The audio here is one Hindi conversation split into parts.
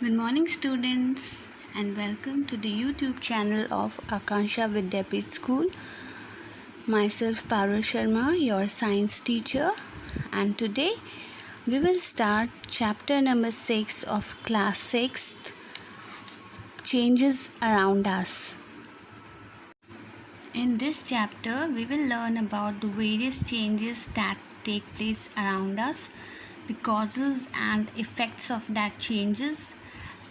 Good morning, students, and welcome to the YouTube channel of Akansha Vidyapith School. Myself, Parul Sharma, your science teacher, and today we will start chapter number 6 of class 6th, Changes Around Us. In this chapter, we will learn about the various changes that take place around us, the causes and effects of that changes,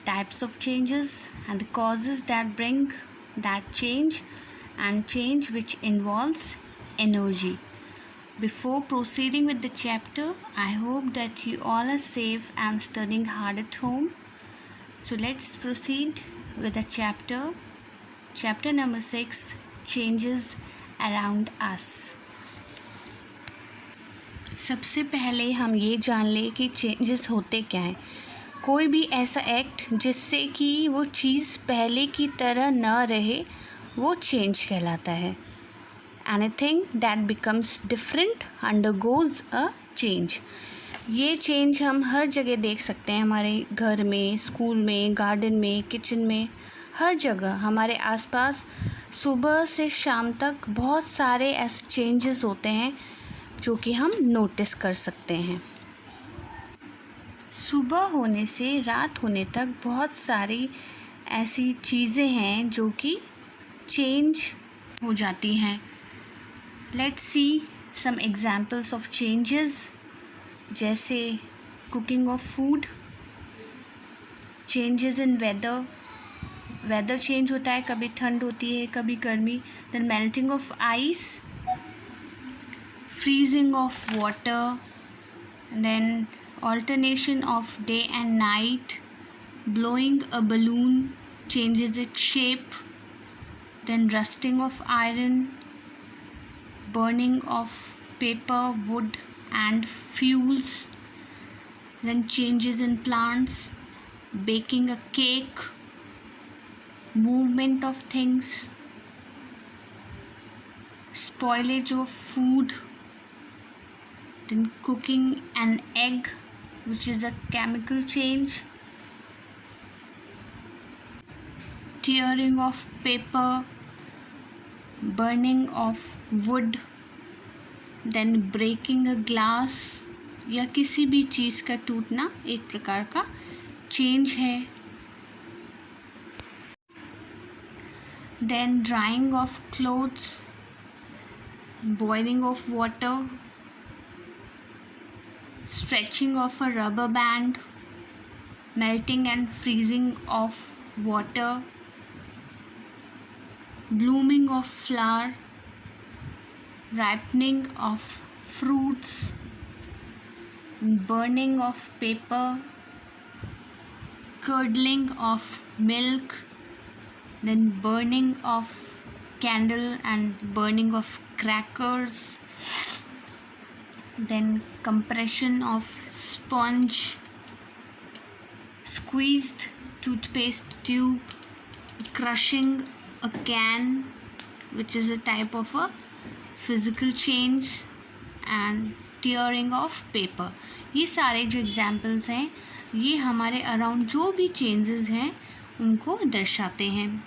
types of changes, and the causes that bring that change, and change which involves energy. Before proceeding with the chapter, I hope that you all are safe and studying hard at home. So let's proceed with the chapter number 6, Changes Around Us. सबसे पहले हम ये जान लें कि चेंजेस होते क्या हैं. कोई भी ऐसा एक्ट जिससे कि वो चीज़ पहले की तरह न रहे वो चेंज कहलाता है. Anything that becomes different undergoes a change. ये चेंज हम हर जगह देख सकते हैं, हमारे घर में, स्कूल में, गार्डन में, किचन में, हर जगह हमारे आसपास सुबह से शाम तक बहुत सारे ऐसे चेंजेस होते हैं जो कि हम नोटिस कर सकते हैं. सुबह होने से रात होने तक बहुत सारी ऐसी चीज़ें हैं जो कि चेंज हो जाती हैं. Let's see some examples of changes, जैसे cooking of food, changes in weather change होता है, कभी ठंड होती है कभी गर्मी. Then melting of ice, freezing of water, then alternation of day and night, blowing a balloon changes its shape, then rusting of iron, burning of paper, wood and fuels, then changes in plants, baking a cake, movement of things, spoilage of food, then cooking an egg, which is a chemical change, tearing of paper, burning of wood, then breaking a glass, या किसी भी चीज़ का टूटना एक प्रकार का चेंज है. then drying of clothes, boiling of water, stretching of a rubber band, melting and freezing of water, blooming of flower, ripening of fruits, burning of paper, curdling of milk, then burning of candle and burning of crackers, then compression of sponge, squeezed toothpaste tube, crushing a can, which is a type of a physical change, and tearing of paper. ये सारे जो एग्जाम्पल्स हैं ये हमारे अराउंड जो भी चेंजेस हैं उनको दर्शाते हैं.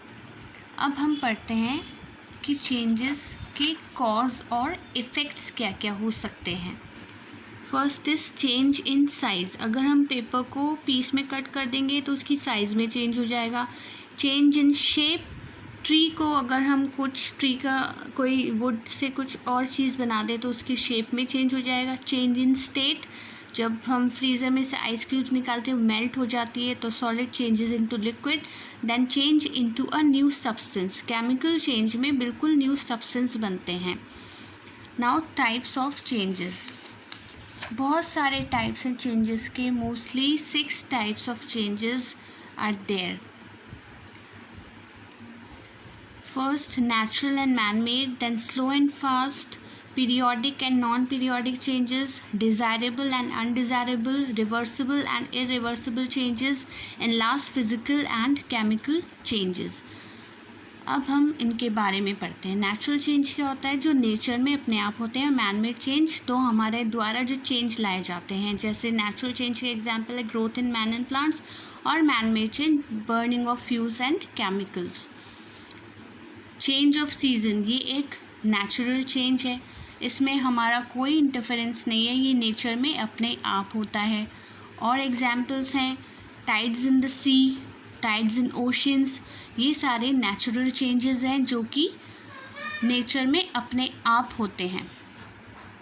अब हम पढ़ते हैं कि चेंजेस के कॉज और इफ़ेक्ट्स क्या क्या हो सकते हैं. First is change in size. अगर हम पेपर को पीस में कट कर देंगे तो उसकी साइज़ में चेंज हो जाएगा. चेंज इन शेप, ट्री को अगर हम ट्री का कोई वुड से कुछ और चीज़ बना दें तो उसकी शेप में चेंज हो जाएगा. चेंज इन स्टेट, जब हम फ्रीज़र में से आइस क्यूब्स निकालते हैं मेल्ट हो जाती है तो solid changes into liquid. Then change into a new substance, chemical change में बिल्कुल न्यू सब्सटेंस बनते हैं. Now types of changes. बहुत सारे टाइप्स हैं चेंजेस के, mostly 6 types of changes are there. First natural and man made, then slow and fast, periodic and non-periodic changes, desirable and undesirable, reversible and irreversible changes, and last physical and chemical changes. अब हम इनके बारे में पढ़ते हैं। नेचुरल चेंज क्या होता है, जो नेचर में अपने आप होते हैं। मैन मेड चेंज तो हमारे द्वारा जो चेंज लाए जाते हैं, जैसे नेचुरल चेंज के एग्जांपल है growth in man and plants, और man made change burning of fuels and chemicals. Change of season ये एक नेचुरल चेंज है, इसमें हमारा कोई इंटरफेरेंस नहीं है, ये नेचर में अपने आप होता है। और एग्जांपल्स हैं tides in the sea, tides in oceans, ये सारे नेचुरल चेंजेस हैं जो कि नेचर में अपने आप होते हैं।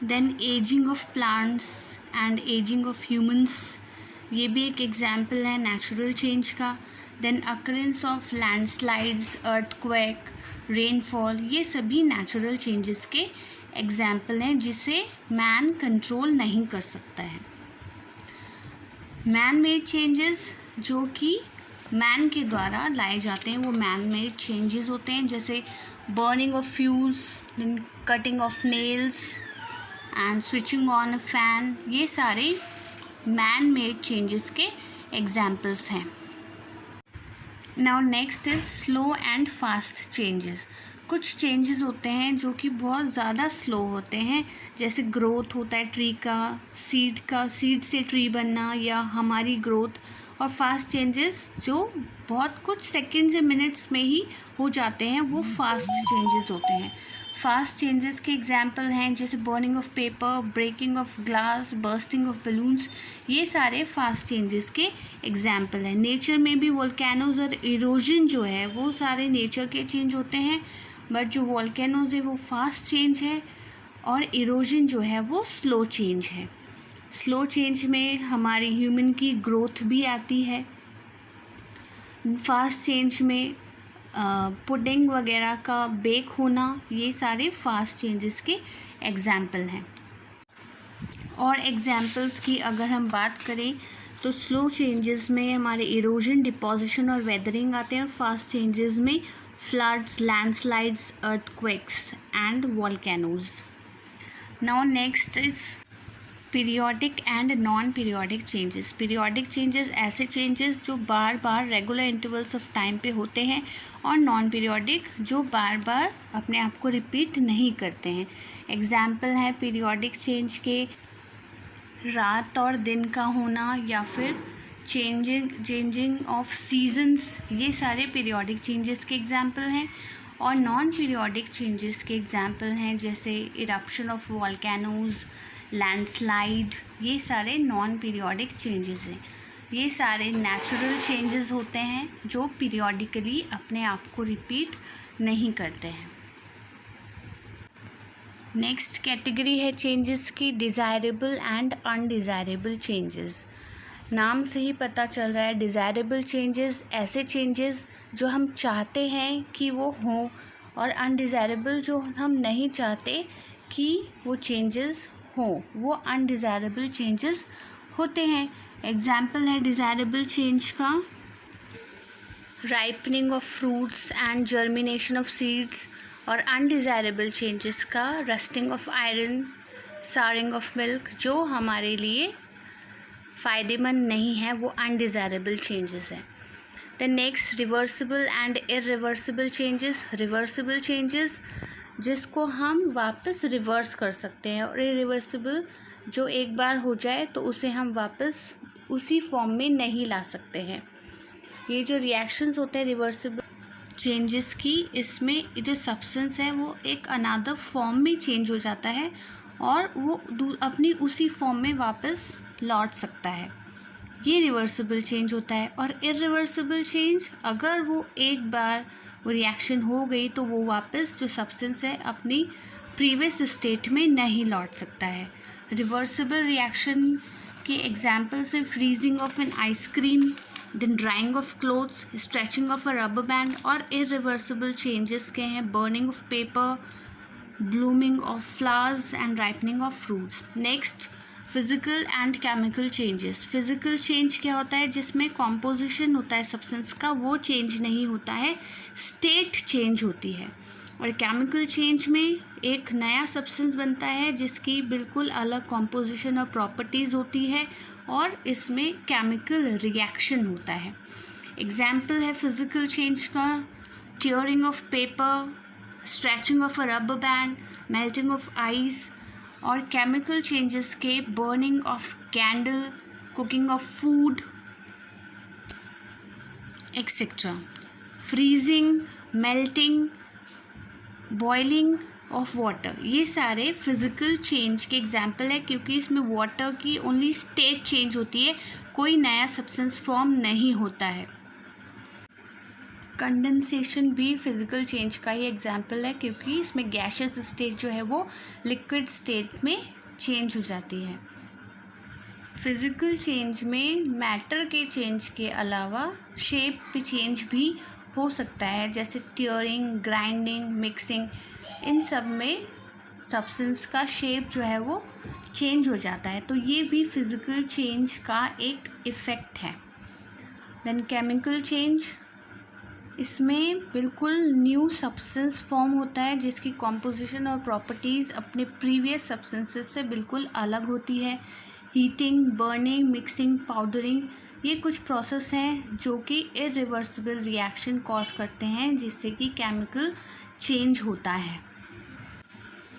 Then ageing of plants and ageing of humans, ये भी एक एग्जांपल है नेचुरल चेंज का। Then occurrence of landslides, earthquake, rainfall, ये सभी नेचुरल चेंजेस के एग्जाम्पल हैं जिसे मैन कंट्रोल नहीं कर सकता है। मैन मेड चेंजेस जो कि मैन के द्वारा लाए जाते हैं वो मैन मेड चेंजेस होते हैं, जैसे burning of fuels, cutting of nails and switching on a fan, ये सारे मैन मेड चेंजेस के एग्जाम्पल्स हैं। Now next is slow and fast changes. कुछ चेंजेस होते हैं जो कि बहुत ज़्यादा स्लो होते हैं, जैसे ग्रोथ होता है ट्री का, सीड से ट्री बनना या हमारी ग्रोथ। और फास्ट चेंजेस जो बहुत कुछ सेकंड्स या मिनट्स में ही हो जाते हैं, वो फास्ट चेंजेस होते हैं। फास्ट चेंजेस के एग्जांपल हैं जैसे burning of paper, breaking of glass, bursting of balloons, ये सारे फास्ट चेंजेस के एग्जांपल हैं। नेचर में भी वोल्केनोज और इरोजन जो है वो सारे नेचर के चेंज होते हैं, बट जो वोल्केनोज है वो फास्ट चेंज है और इरोजन जो है वो स्लो चेंज है। स्लो चेंज में हमारी ह्यूमन की ग्रोथ भी आती है। फास्ट चेंज में पुडिंग वगैरह का बेक होना, ये सारे फास्ट चेंजेस के एग्जाम्पल हैं। और एग्जाम्पल्स की अगर हम बात करें तो स्लो चेंजेस में हमारे इरोजन, डिपोजिशन और वेदरिंग आते हैं, और फास्ट चेंजेस में floods, landslides, earthquakes and volcanoes. Now next is periodic and non periodic changes. Periodic changes ऐसे चेंजेस जो बार बार रेगुलर इंटरवल्स ऑफ टाइम पे होते हैं, और नॉन पीरियोडिक जो बार बार अपने आप को रिपीट नहीं करते हैं। एग्जाम्पल है पीरियोडिक चेंज के रात और दिन का होना, या फिर चेंजिंग ऑफ सीजन्स, ये सारे पीरियोडिक चेंजेस के एग्जाम्पल हैं। और नॉन पीरियोडिक चेंजेस के एग्जाम्पल हैं जैसे इरप्शन ऑफ वोल्केनोज, लैंडस्लाइड, ये सारे नॉन पीरियोडिक चेंजेस हैं। ये सारे नेचुरल चेंजेस होते हैं जो पीरियोडिकली अपने आप को रिपीट नहीं करते हैं। नेक्स्ट कैटेगरी है चेंजेस की डिज़ायरेबल एंड अनडिज़ायरेबल चेंजेस। नाम से ही पता चल रहा है, डिज़ायरेबल चेंजेस ऐसे चेंजेस जो हम चाहते हैं कि वो हों, और अनडिज़ायरेबल जो हम नहीं चाहते कि वो चेंजेस हो, वो अनडिज़ायरेबल चेंजेस होते हैं। एग्जाम्पल है डिज़ायरेबल चेंज का ripening of fruits and germination of seeds, और अनडिज़ायरेबल चेंजेस का rusting of iron, sharing of milk, जो हमारे लिए फ़ायदेमंद नहीं है, वो अनडिज़ायरेबल चेंजेस है। The next reversible and irreversible changes. Reversible changes जिसको हम वापस रिवर्स कर सकते हैं, और इरिवर्सिबल जो एक बार हो जाए तो उसे हम वापस उसी फॉर्म में नहीं ला सकते हैं। ये जो रिएक्शंस होते हैं रिवर्सिबल चेंजेस की, इसमें जो सब्सटेंस है वो एक अनदर फॉर्म में चेंज हो जाता है और वो अपनी उसी फॉर्म में वापस लौट सकता है, ये रिवर्सिबल चेंज होता है। और इरिवर्सिबल चेंज अगर वो एक बार वो रिएक्शन हो गई तो वो वापस जो सब्सटेंस है अपनी प्रीवियस स्टेट में नहीं लौट सकता है। रिवर्सिबल रिएक्शन के एग्जाम्पल्स है freezing of an ice cream, then drying of clothes, stretching of a rubber band. और इरिवर्सिबल चेंजेस के हैं burning of paper, blooming of flowers and ripening of fruits. Next physical and chemical changes. Physical change क्या होता है, जिसमें कॉम्पोजिशन होता है सब्सटेंस का, वो चेंज नहीं होता है, स्टेट चेंज होती है। और केमिकल चेंज में एक नया सब्सटेंस बनता है जिसकी बिल्कुल अलग कॉम्पोजिशन और प्रॉपर्टीज़ होती है, और इसमें केमिकल रिएक्शन होता है। एग्जाम्पल है फिज़िकल चेंज का tearing of paper, stretching of a rubber band, melting of ice, और chemical changes के burning of candle, cooking of food, etc. Freezing, melting, boiling of water, ये सारे फिजिकल चेंज के एग्जाम्पल है, क्योंकि इसमें वाटर की ओनली स्टेट चेंज होती है, कोई नया सब्सटेंस फॉर्म नहीं होता है. कंडेंसेशन भी फिजिकल चेंज का ही एग्जाम्पल है, क्योंकि इसमें गैशियस स्टेट जो है वो लिक्विड स्टेट में चेंज हो जाती है. फिजिकल चेंज में मैटर के चेंज के अलावा शेप पे चेंज भी हो सकता है, जैसे टियरिंग, ग्राइंडिंग, मिक्सिंग, इन सब में सब्सटेंस का शेप जो है वो चेंज हो जाता है, तो ये भी फिज़िकल चेंज का एक इफ़ेक्ट है. देन केमिकल चेंज, इसमें बिल्कुल न्यू सब्सटेंस फॉर्म होता है जिसकी कॉम्पोजिशन और प्रॉपर्टीज़ अपने प्रीवियस सब्सटेंसेस से बिल्कुल अलग होती है. हीटिंग, बर्निंग, मिक्सिंग, पाउडरिंग, ये कुछ प्रोसेस हैं जो कि इरिवर्सिबल रिएक्शन कॉज करते हैं, जिससे कि केमिकल चेंज होता है.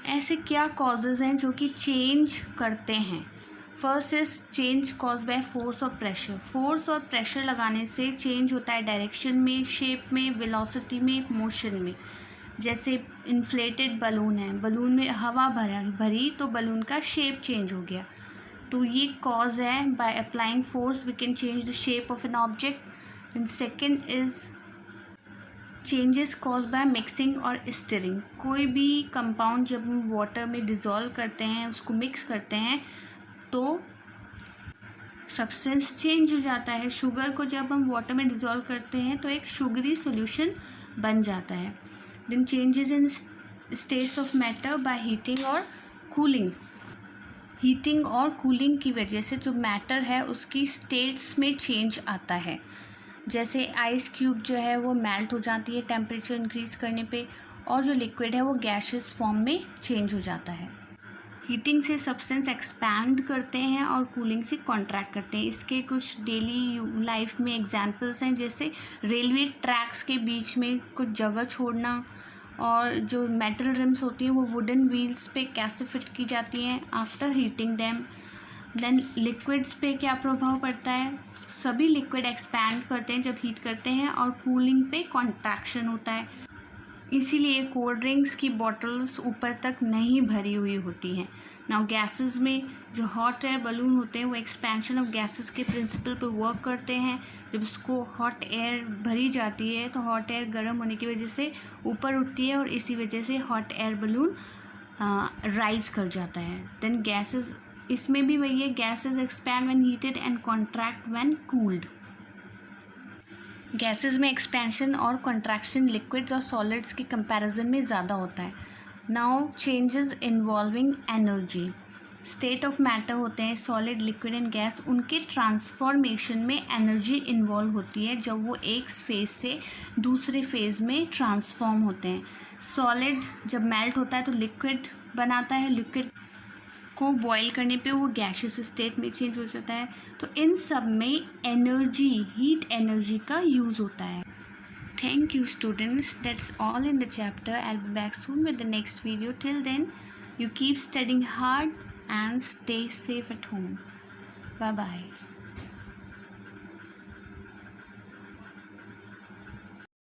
ऐसे क्या कॉजेज़ हैं जो कि चेंज करते हैं? First is change cause by force और प्रेशर. फोर्स और प्रेशर लगाने से चेंज होता है डायरेक्शन में, शेप में, वेलोसिटी में, मोशन में. जैसे इन्फ्लेटेड बलून है, बलून में हवा भरी तो बलून का शेप चेंज हो गया, तो ये कॉज है. By applying force we can change the shape of an object. And second is changes cause by mixing और स्टिरिंग. कोई भी कंपाउंड जब हम वाटर में डिज़ोल्व करते हैं, उसको मिक्स करते हैं, तो सब्सटेंस चेंज हो जाता है. शुगर को जब हम वाटर में डिज़ोल्व करते हैं तो एक शुगरी सॉल्यूशन बन जाता है. Then changes in states of matter by heating और कूलिंग. हीटिंग और कूलिंग की वजह से जो मैटर है उसकी स्टेट्स में चेंज आता है. जैसे आइस क्यूब जो है वो मेल्ट हो जाती है टेम्परेचर इंक्रीज़ करने पे, और जो लिक्विड है वो गैशियस फॉर्म में चेंज हो जाता है. हीटिंग से सब्सटेंस एक्सपैंड करते हैं और कूलिंग से कॉन्ट्रैक्ट करते हैं. इसके कुछ डेली लाइफ में एग्जांपल्स हैं, जैसे रेलवे ट्रैक्स के बीच में कुछ जगह छोड़ना, और जो मेटल रिम्स होती हैं वो वुडन व्हील्स पे कैसे फिट की जाती हैं after heating them. Then liquids पे क्या प्रभाव पड़ता है? सभी लिक्विड एक्सपैंड करते हैं जब हीट करते हैं, और कूलिंग पे कॉन्ट्रैक्शन होता है. इसीलिए कोल्ड ड्रिंक्स की बॉटल्स ऊपर तक नहीं भरी हुई होती हैं. नाउ गैसेस में जो हॉट एयर बलून होते हैं वो एक्सपेंशन ऑफ गैसेस के प्रिंसिपल पे वर्क करते हैं. जब उसको हॉट एयर भरी जाती है तो हॉट एयर गर्म होने की वजह से ऊपर उठती है, और इसी वजह से हॉट एयर बलून राइज कर जाता है. देन गैसेस, इसमें भी वही है, gases expand when heated and contract when cooled. Gases में एक्सपेंशन और कॉन्ट्रैक्शन लिक्विड्स और सॉलिड्स के कंपैरिजन में ज़्यादा होता है. Now changes involving energy. State of matter होते हैं सॉलिड, लिक्विड एंड गैस, उनके ट्रांसफॉर्मेशन में एनर्जी इन्वॉल्व होती है जब वो एक फेज़ से दूसरे फेज़ में ट्रांसफॉर्म होते हैं. सॉलिड जब मेल्ट होता है तो लिक्विड बनाता है, लिक्विड को बॉईल करने पे वो गैशियस स्टेट में चेंज हो जाता है. तो इन सब में एनर्जी, हीट एनर्जी का यूज़ होता है. Thank you students, that's all in the chapter. I will be back soon with the next video. Till then you keep studying hard and stay safe at home. Bye bye.